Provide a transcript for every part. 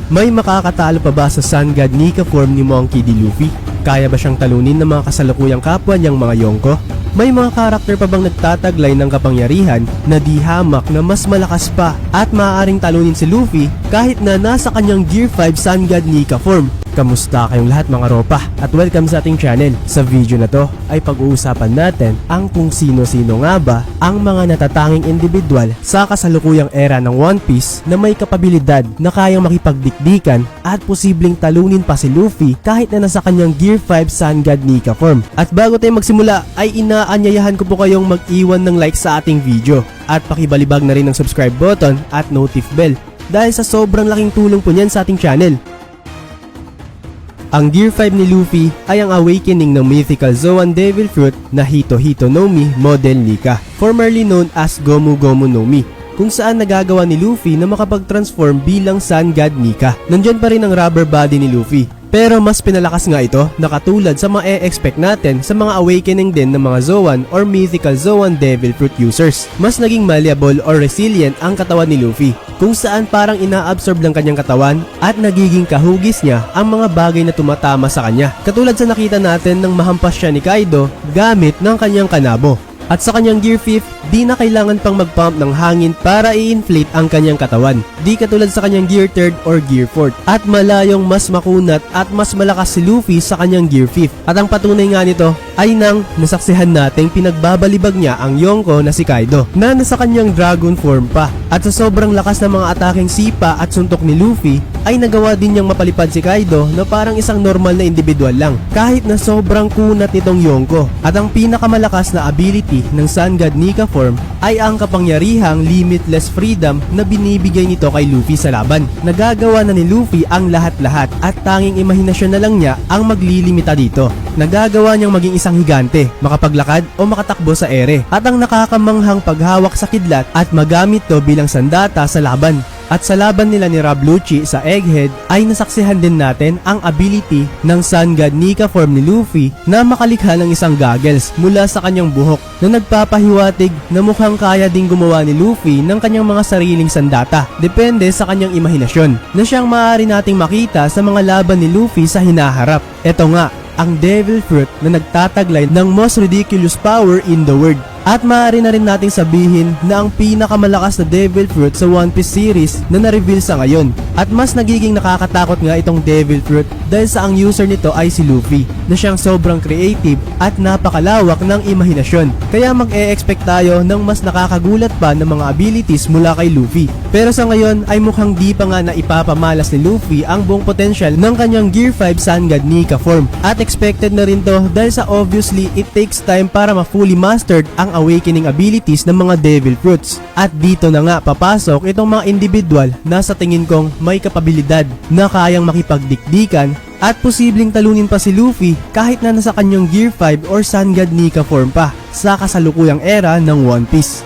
May makakatalo pa ba sa Sun God Nika form ni Monkey D. Luffy? Kaya ba siyang talunin ng mga kasalukuyang kapwa niyang mga Yonko? May mga karakter pa bang nagtataglay ng kapangyarihan na di hamak na mas malakas pa at maaaring talunin si Luffy kahit na nasa kanyang Gear 5 Sun God Nika form? Kamusta kayong lahat mga ropa at welcome sa ating channel. Sa video na to ay pag-uusapan natin ang kung sino-sino nga ba ang mga natatanging individual sa kasalukuyang era ng One Piece na may kapabilidad na kayang makipagdikdikan at posibleng talunin pa si Luffy kahit na nasa kanyang Gear 5 Sun God Nika form. At bago tayo magsimula ay inaanyayahan ko po kayong mag-iwan ng like sa ating video at pakibalibag na rin ng subscribe button at notif bell dahil sa sobrang laking tulong po niyan sa ating channel. Ang Gear 5 ni Luffy ay ang awakening ng mythical Zoan Devil Fruit na Hito Hito no Mi Model Nika, formerly known as Gomu Gomu no Mi, kung saan nagagawa ni Luffy na makapag-transform bilang Sun God Nika. Nandyan pa rin ang rubber body ni Luffy, pero mas pinalakas nga ito na katulad sa ma-expect natin sa mga awakening din ng mga Zoan or mythical Zoan Devil Fruit users. Mas naging malleable or resilient ang katawan ni Luffy, kung saan parang ina-absorb ng kanyang katawan at nagiging kahugis niya ang mga bagay na tumatama sa kanya. Katulad sa nakita natin nang mahampas siya ni Kaido gamit ng kanyang kanabo. At sa kanyang Gear 5, di na kailangan pang mag-pump ng hangin para i-inflate ang kanyang katawan. Di katulad sa kanyang Gear 3 or Gear 4. At malayong mas makunat at mas malakas si Luffy sa kanyang Gear 5. At ang patunay nga nito ay nang nasaksihan nating pinagbabalibag niya ang Yonko na si Kaido na nasa kanyang dragon form pa. At sa sobrang lakas ng mga ataking sipa at suntok ni Luffy ay nagawa din niyang mapalipad si Kaido na parang isang normal na individual lang kahit na sobrang kunat nitong Yonko. At ang pinakamalakas na ability ng Sun God Nika form ay ang kapangyarihang limitless freedom na binibigay nito kay Luffy sa laban. Nagagawa na ni Luffy ang lahat-lahat at tanging imahinasyon na lang niya ang maglilimita dito. Nagagawa niyang maging isang higante, makapaglakad o makatakbo sa ere at ang nakakamanghang paghawak sa kidlat at magamit to bilang sandata sa laban. At sa laban nila ni Rob Lucci sa Egghead ay nasaksihan din natin ang ability ng Sun God Nika form ni Luffy na makalikha ng isang goggles mula sa kanyang buhok na nagpapahiwatig na mukhang kaya ding gumawa ni Luffy ng kanyang mga sariling sandata depende sa kanyang imahinasyon na siyang maaari nating makita sa mga laban ni Luffy sa hinaharap. Ito nga ang Devil Fruit na nagtataglay ng most ridiculous power in the world. At maaari na rin nating sabihin na ang pinakamalakas na Devil Fruit sa One Piece series na na-reveal sa ngayon. At mas nagiging nakakatakot nga itong Devil Fruit dahil sa ang user nito ay si Luffy na siyang sobrang creative at napakalawak ng imahinasyon. Kaya mag-e-expect tayo ng mas nakakagulat pa ng mga abilities mula kay Luffy. Pero sa ngayon ay mukhang di pa nga na ipapamalas ni Luffy ang buong potential ng kanyang Gear 5 Sun God Nika form. At expected na rin to dahil sa obviously it takes time para ma-fully mastered ang awakening abilities ng mga Devil Fruits. At dito na nga papasok itong mga individual na sa tingin kong may kapabilidad na kayang makipagdikdikan at posibleng talunin pa si Luffy kahit na nasa kanyang Gear 5 or Sun God Nika form pa sa kasalukuyang era ng One Piece.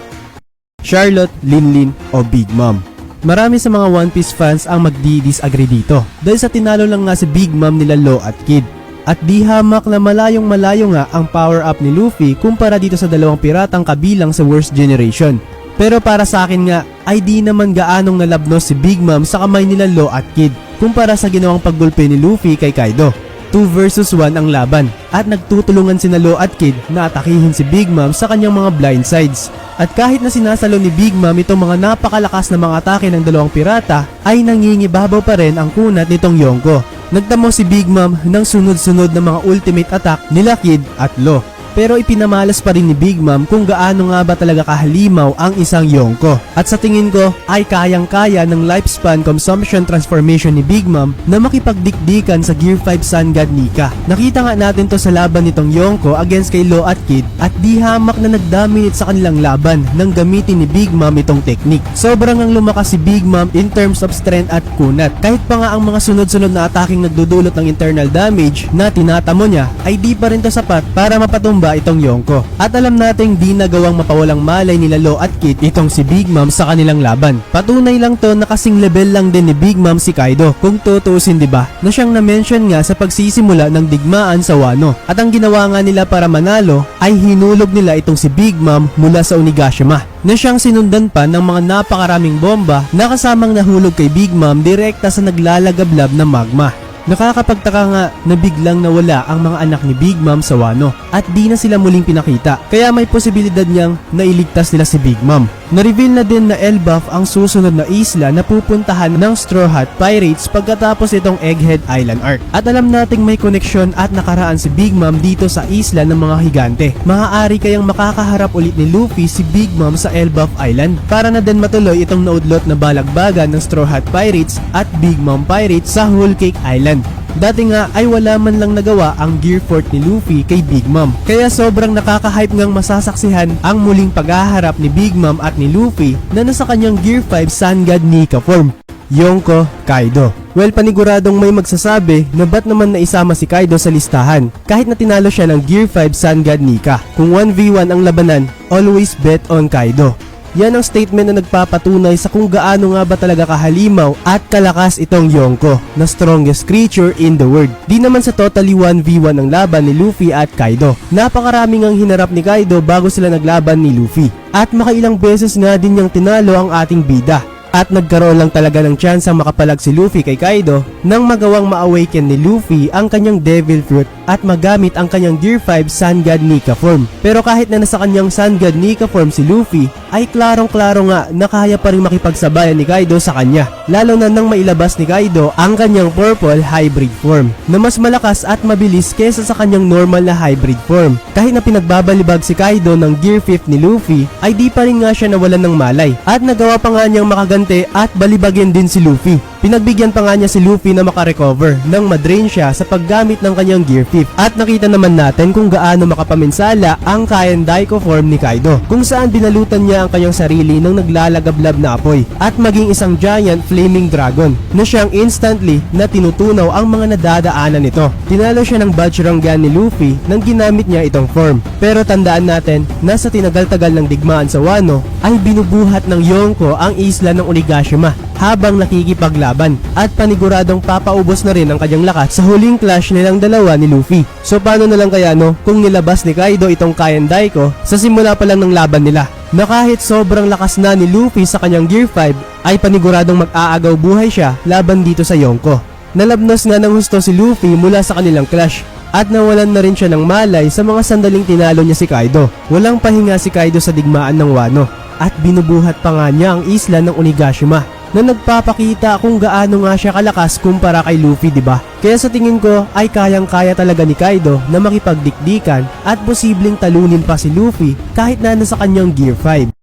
Charlotte, Linlin o Big Mom. Marami sa mga One Piece fans ang magdi-disagree dito dahil sa tinalo lang nga si Big Mom nila Law at Kid. At di hamak na malayong malayo nga ang power up ni Luffy kumpara dito sa dalawang piratang kabilang sa Worst Generation. Pero para sa akin nga ay di naman gaanong nalabnos si Big Mom sa kamay nila Law at Kid kumpara sa ginawang paggulpe ni Luffy kay Kaido. 2 versus 1 ang laban at nagtutulungan sina Law at Kid na atakihin si Big Mom sa kanyang mga blind sides. At kahit na sinasalo ni Big Mom itong mga napakalakas na mga atake ng dalawang pirata ay nangingibabaw pa rin ang kunat nitong Yonko. Nagtamo si Big Mom ng sunod-sunod na mga ultimate attack nila Kid at Law. Pero ipinamalas pa rin ni Big Mom kung gaano nga ba talaga kahalimaw ang isang Yonko. At sa tingin ko ay kayang-kaya ng lifespan consumption transformation ni Big Mom na makipagdikdikan sa Gear 5 Sun God Nika. Nakita nga natin to sa laban nitong Yonko against kay Law at Kid at di hamak na nagdominate sa kanilang laban nang gamitin ni Big Mom itong technique. Sobrang ang lumakas si Big Mom in terms of strength at kunat. Kahit pa nga ang mga sunod-sunod na ataking nagdudulot ng internal damage na tinatamo niya ay di pa rin to sapat para mapatumba bomba itong Yonko. At alam nating di nagawang mapawalang malay ni Law at Kit itong si Big Mom sa kanilang laban. Patunay lang to na kasing level lang din ni Big Mom si Kaido. Kung tutuusin diba, na siyang na-mention nga sa pagsisimula ng digmaan sa Wano. At ang ginawa nga nila para manalo ay hinulog nila itong si Big Mom mula sa Onigashima, na siyang sinundan pa ng mga napakaraming bomba na kasamang nahulog kay Big Mom direkta sa naglalagablab na magma. Nakakapagtaka nga na biglang nawala ang mga anak ni Big Mom sa Wano at di na sila muling pinakita, kaya may posibilidad niyang nailigtas nila si Big Mom. Na-reveal na din na Elbaf ang susunod na isla na pupuntahan ng Straw Hat Pirates pagkatapos itong Egghead Island arc. At alam nating may koneksyon at nakaraan si Big Mom dito sa isla ng mga higante. Maaari kayang makakaharap ulit ni Luffy si Big Mom sa Elbaf Island para na din matuloy itong naudlot na balagbagan ng Straw Hat Pirates at Big Mom Pirates sa Whole Cake Island. Dati nga ay wala man lang nagawa ang Gear Fort ni Luffy kay Big Mom, kaya sobrang nakaka-hype ngang masasaksihan ang muling paghaharap ni Big Mom at ni Luffy na nasa kanyang Gear 5 Sun God Nika form. Yonko, Kaido. Well, paniguradong may magsasabi na ba't naman naisama si Kaido sa listahan kahit na tinalo siya ng Gear 5 Sun God Nika. Kung 1v1 ang labanan, always bet on Kaido. Yan ang statement na nagpapatunay sa kung gaano nga ba talaga kahalimaw at kalakas itong Yonko, na strongest creature in the world. Di naman sa totally 1v1 ang laban ni Luffy at Kaido. Napakaraming ang hinarap ni Kaido bago sila naglaban ni Luffy. At makailang beses nga din niyang tinalo ang ating bida. At nagkaroon lang talaga ng chance ang makapalag si Luffy kay Kaido nang magawang ma-awaken ni Luffy ang kanyang Devil Fruit at magamit ang kanyang Gear 5 Sun God Nika form. Pero kahit na nasa kanyang Sun God Nika form si Luffy, ay klarong-klaro nga na kaya pa rin makipagsabayan ni Kaido sa kanya. Lalo na nang mailabas ni Kaido ang kanyang Purple Hybrid form na mas malakas at mabilis kesa sa kanyang normal na Hybrid form. Kahit na pinagbabalibag si Kaido ng Gear 5 ni Luffy, ay di pa rin nga siya nawalan ng malay at nagawa pa nga niyang makagante at balibagin din si Luffy. Pinagbigyan pa nga niya si Luffy na makarecover nang madrain siya sa paggamit ng kanyang Gear 5. At nakita naman natin kung gaano makapaminsala ang Kaien Daiko form ni Kaido, kung saan binalutan niya ang kanyang sarili ng naglalagablab na apoy at maging isang giant flaming dragon na siyang instantly na tinutunaw ang mga nadadaanan nito. Tinalo siya ng Bajrangan ni Luffy nang ginamit niya itong form. Pero tandaan natin na sa tinagal-tagal ng digmaan sa Wano ay binubuhat ng Yonko ang isla ng Onigashima habang nakikipaglaban at paniguradong papaubos na rin ang kanyang lakas sa huling clash nilang dalawa ni Luffy. So paano na lang kaya kung nilabas ni Kaido itong Kaien Daiko sa simula pa lang ng laban nila, na kahit sobrang lakas na ni Luffy sa kanyang Gear 5 ay paniguradong mag-aagaw buhay siya laban dito sa Yonko. Nalabnos nga ng husto si Luffy mula sa kanilang clash at nawalan na rin siya ng malay sa mga sandaling tinalo niya si Kaido. Walang pahinga si Kaido sa digmaan ng Wano at binubuhat pa nga niya ang isla ng Onigashima, na nagpapakita kung gaano nga siya kalakas kumpara kay Luffy, diba? Kaya sa tingin ko ay kayang-kaya talaga ni Kaido na makipagdikdikan at posibleng talunin pa si Luffy kahit na nasa kanyang Gear 5.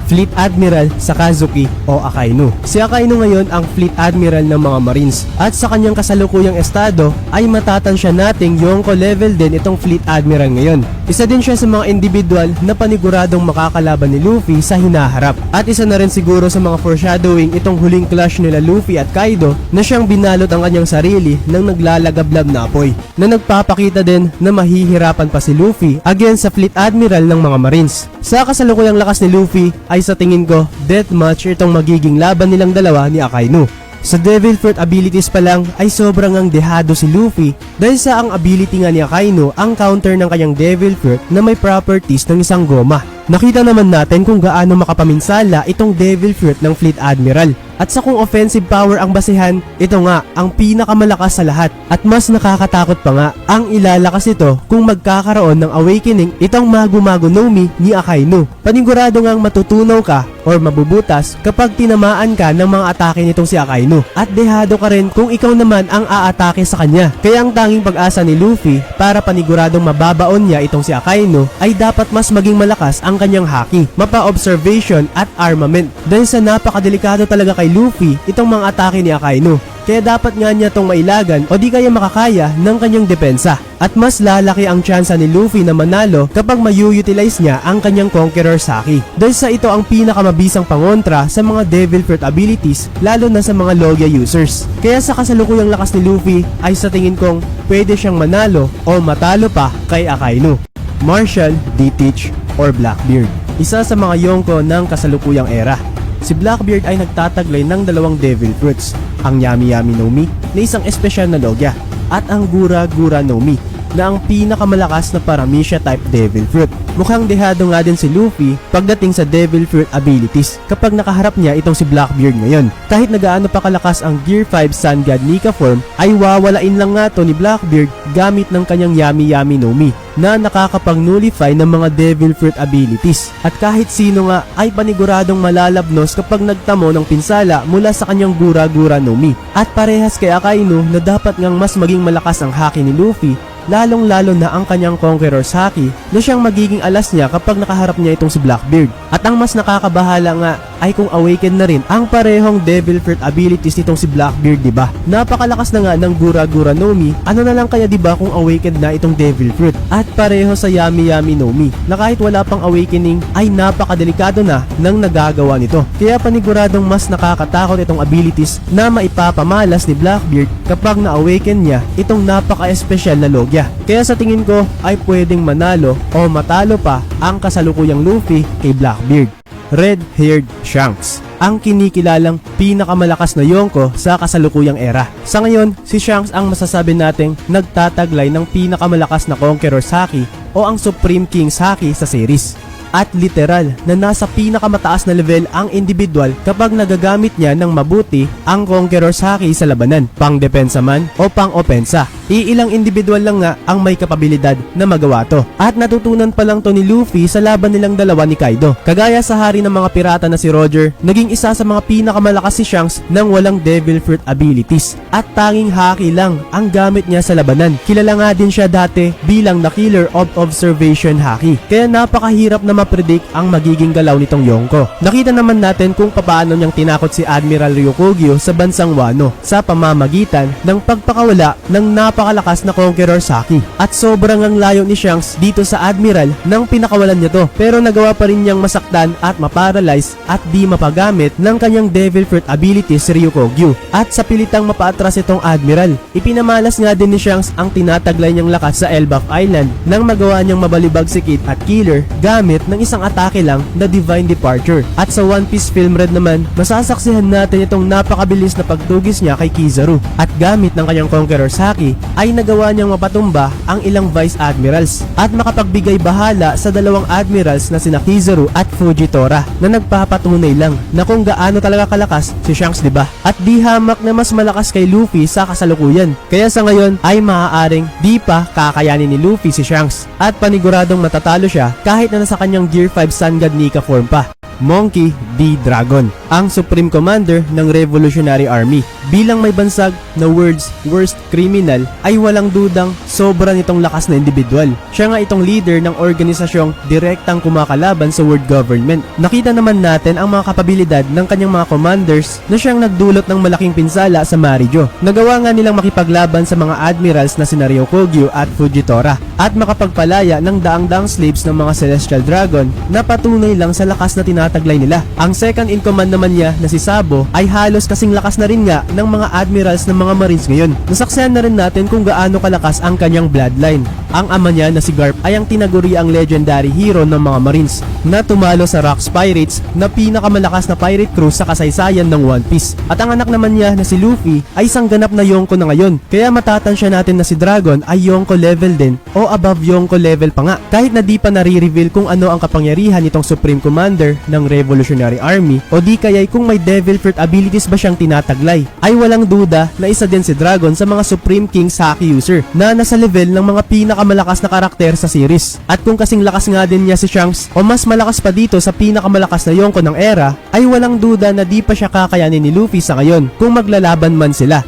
Fleet Admiral Sakazuki o Akainu. Si Akainu ngayon ang Fleet Admiral ng mga Marines at sa kanyang kasalukuyang estado ay matatansya nating Yonko level din itong Fleet Admiral ngayon. Isa din siya sa mga individual na paniguradong makakalaban ni Luffy sa hinaharap. At isa na rin siguro sa mga foreshadowing itong huling clash nila Luffy at Kaido na siyang binalot ang kanyang sarili ng naglalagablab na apoy, na nagpapakita din na mahihirapan pa si Luffy against sa Fleet Admiral ng mga Marines. Sa kasalukuyang lakas ni Luffy ay sa tingin ko deathmatch itong magiging laban nilang dalawa ni Akainu. Sa Devil Fruit abilities pa lang ay sobrang ang dehado si Luffy dahil sa ang ability nga ni Akainu ang counter ng kanyang Devil Fruit na may properties ng isang goma. Nakita naman natin kung gaano makapaminsala itong Devil Fruit ng Fleet Admiral. At sa kung offensive power ang basihan, ito nga ang pinakamalakas sa lahat. At mas nakakatakot pa nga ang ilalakas ito kung magkakaroon ng awakening itong Magu-Magu no Mi ni Akainu. Panigurado ngang matutunaw ka or mabubutas kapag tinamaan ka ng mga atake nitong si Akainu. At dehado ka rin kung ikaw naman ang aatake sa kanya. Kaya ang tanging pag-asa ni Luffy para paniguradong mababaon niya itong si Akainu ay dapat mas maging malakas ang kanyang haki, mapa-observation at armament. Dahil sa napakadelikado talaga kay Luffy itong mga atake ni Akainu. Kaya dapat nga niya itong mailagan o di kaya makakaya ng kanyang depensa. At mas lalaki ang tsansa ni Luffy na manalo kapag mayu-utilize niya ang kanyang Conqueror's Haki. Dahil sa ito ang pinakamabisang pangontra sa mga Devil Fruit abilities, lalo na sa mga Logia users. Kaya sa kasalukuyang lakas ni Luffy ay sa tingin kong pwede siyang manalo o matalo pa kay Akainu. Marshall, D-Teach, or Blackbeard. Isa sa mga Yonko ng kasalukuyang era. Si Blackbeard ay nagtataglay ng dalawang Devil Fruits, ang Yami Yami no Mi na isang espesyal na logya at ang Gura Gura no Mi na ang pinakamalakas na Paramecia type Devil Fruit. Mukhang dehado nga din si Luffy pagdating sa Devil Fruit abilities kapag nakaharap niya itong si Blackbeard ngayon. Kahit nagaano pa kalakas ang Gear 5 Sun God Nika form ay wawalain lang nga to ni Blackbeard gamit ng kanyang Yami Yami no Mi na nakakapag-nullify ng mga Devil Fruit abilities. At kahit sino nga ay paniguradong malalabnos kapag nagtamo ng pinsala mula sa kanyang Gura Gura no Mi. At parehas kay Akainu na dapat ngang mas maging malakas ang haki ni Luffy, lalong-lalo na ang kanyang Conqueror's Haki na siyang magiging alas niya kapag nakaharap niya itong si Blackbeard. At ang mas nakakabahala nga ay kung awaken na rin ang parehong Devil Fruit abilities nitong si Blackbeard, diba? Napakalakas na nga ng Gura Gura no Mi, ano na lang kaya diba kung awakened na itong Devil Fruit? At pareho sa Yami Yami no Mi na kahit wala pang awakening ay napakadelikado na ng nagagawa nito. Kaya paniguradong mas nakakatakot itong abilities na maipapamalas ni Blackbeard kapag na-awaken niya itong napaka-espesyal na logya. Kaya sa tingin ko ay pwedeng manalo o matalo pa ang kasalukuyang Luffy kay Blackbeard. Red-haired Shanks, ang kinikilalang pinakamalakas na Yonko sa kasalukuyang era. Sa ngayon, si Shanks ang masasabi nating nagtataglay ng pinakamalakas na Conqueror's Haki o ang Supreme King's Haki sa series. At literal na nasa pinakamataas na level ang individual kapag nagagamit niya ng mabuti ang Conqueror's Haki sa labanan, pang depensa man o pang opensa. Iilang individual lang nga ang may kapabilidad na magawa to. At natutunan pa lang to ni Luffy sa laban nilang dalawa ni Kaido. Kagaya sa hari ng mga pirata na si Roger, naging isa sa mga pinakamalakas si Shanks nang walang Devil Fruit abilities. At tanging haki lang ang gamit niya sa labanan. Kilala nga din siya dati bilang the Killer of Observation Haki. Kaya napakahirap na ma-predict ang magiging galaw nitong Yonko. Nakita naman natin kung paano niyang tinakot si Admiral Ryukugyu sa bansang Wano sa pamamagitan ng pagpakawala ng napakalakas na Conqueror's Haki. At sobrang ang layo ni Shanks dito sa Admiral nang pinakawalan niya to, pero nagawa pa rin niyang masaktan at maparalyze at di mapagamit ng kanyang Devil Fruit abilities si Ryukugyu. At sa pilitang mapaatras itong Admiral, ipinamalas nga din ni Shanks ang tinataglay niyang lakas sa Elbaf Island nang magawa niyang mabalibag si Kid at Killer gamit ng isang atake lang na Divine Departure. At sa One Piece Film Red naman, masasaksihan natin itong napakabilis na pagtugis niya kay Kizaru. At gamit ng kanyang Conqueror's Haki ay nagawa niyang mapatumba ang ilang Vice Admirals at makapagbigay bahala sa dalawang Admirals na sina Kizaru at Fujitora na nagpapatunay lang na kung gaano talaga kalakas si Shanks, diba? At di hamak na mas malakas kay Luffy sa kasalukuyan. Kaya sa ngayon ay maaaring di pa kakayanin ni Luffy si Shanks at paniguradong matatalo siya kahit na nasa kanyang Gear 5 Sun God Nika form pa. Monkey D. Dragon, ang Supreme Commander ng Revolutionary Army. Bilang may bansag na world's worst criminal ay walang dudang sobra nitong lakas na individual. Siya nga itong leader ng organisasyong direktang kumakalaban sa world government. Nakita naman natin ang mga kapabilidad ng kanyang mga commanders na siyang nagdulot ng malaking pinsala sa Marijo. Nagawa nga nilang makipaglaban sa mga admirals na sina Ryukugyu at Fujitora at makapagpalaya ng daang-daang slaves ng mga Celestial Dragon na patunay lang sa lakas na tinataglay nila. Ang second in command naman niya na si Sabo ay halos kasing lakas na rin nga ng mga admirals ng mga marines ngayon. Nasaksihan na rin natin kung gaano kalakas ang kanyang bloodline. Ang ama niya na si Garp ay ang tinaguriang legendary hero ng mga marines na tumalo sa Rocks Pirates na pinakamalakas na pirate crew sa kasaysayan ng One Piece. At ang anak naman niya na si Luffy ay isang ganap na Yonko na ngayon. Kaya matatansya natin na si Dragon ay Yonko level din o above Yonko level pa nga. Kahit na di pa nare-reveal kung ano ang kapangyarihan nitong Supreme Commander ng Revolutionary Army o di kaya'y kung may Devil Fruit abilities ba siyang tinataglay, ay walang duda na isa din si Dragon sa mga Supreme King's Haki user na nasa level ng mga pinakamalakas na karakter sa series. At kung kasing lakas nga din niya si Shanks o mas malakas pa dito sa pinakamalakas na Yonko ng era, ay walang duda na di pa siya kakayanin ni Luffy sa ngayon kung maglalaban man sila.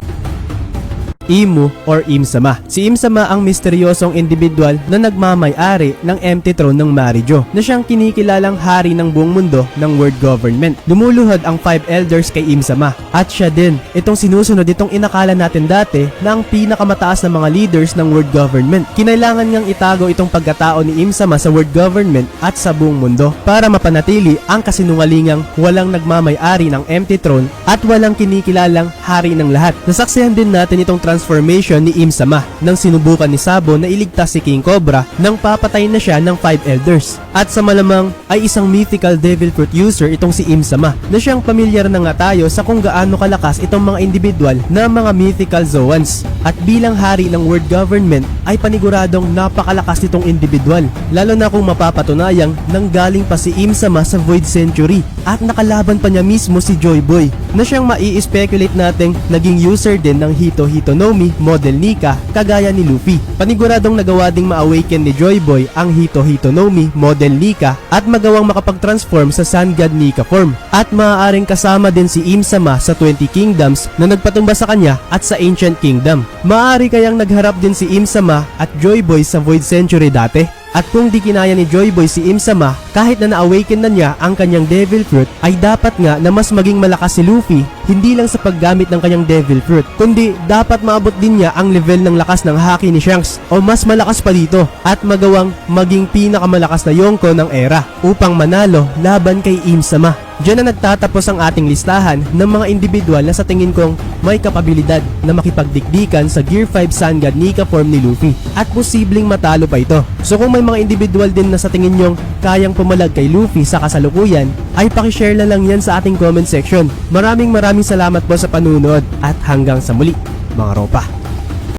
Imu or Im-sama. Si Im-sama ang misteryosong individual na nagmamay-ari ng empty throne ng Marijo na siyang kinikilalang hari ng buong mundo ng world government. Lumuluhod ang 5 elders kay Im-sama at siya din itong sinusunod itong inakala natin dati na ang pinakamataas na mga leaders ng world government. Kinailangan niyang itago itong pagkatao ni Im-sama sa world government at sa buong mundo para mapanatili ang kasinungalingang walang nagmamay-ari ng empty throne at walang kinikilalang hari ng lahat. Nasaksihan din natin itong transformation ni Im-sama nang sinubukan ni Sabo na iligtas si King Cobra nang papatay na siya ng 5 elders. At sa malamang ay isang mythical devil fruit user itong si Im-sama na siyang pamilyar na nga tayo sa kung gaano kalakas itong mga individual na mga mythical Zoans. At bilang hari ng world government ay paniguradong napakalakas nitong individual, lalo na kung mapapatunayang nanggaling pa si Im-sama sa Void Century at nakalaban pa niya mismo si Joy Boy na siyang mai-speculate nating naging user din ng Hito Hito no Mi model Nika kagaya ni Luffy. Paniguradong nagawa ding ma-awaken ni Joy Boy ang Hito Hito no Mi model Nika at magawang makapag-transform sa Sun God Nika form. At maaaring kasama din si Im-sama sa 20 Kingdoms na nagpatumba sa kanya at sa Ancient Kingdom. Maaari kayang nagharap din si Im-sama at Joy Boy sa Void Century dati. At kung di kinaya ni Joy Boy si Im-sama kahit na na-awaken na niya ang kanyang Devil Fruit, ay dapat nga na mas maging malakas si Luffy hindi lang sa paggamit ng kanyang Devil Fruit, kundi dapat maabot din niya ang level ng lakas ng haki ni Shanks o mas malakas pa dito at magawang maging pinakamalakas na Yonko ng era upang manalo laban kay Im-sama. Diyan na nagtatapos ang ating listahan ng mga individual na sa tingin kong may kapabilidad na makipagdikdikan sa Gear 5 Sun God Nika form ni Luffy at posibleng matalo pa ito. So kung may mga individual din na sa tingin nyong kayang pumalag kay Luffy sa kasalukuyan, ay pakishare na lang yan sa ating comment section. Maraming salamat po sa panunod at hanggang sa muli mga ropa.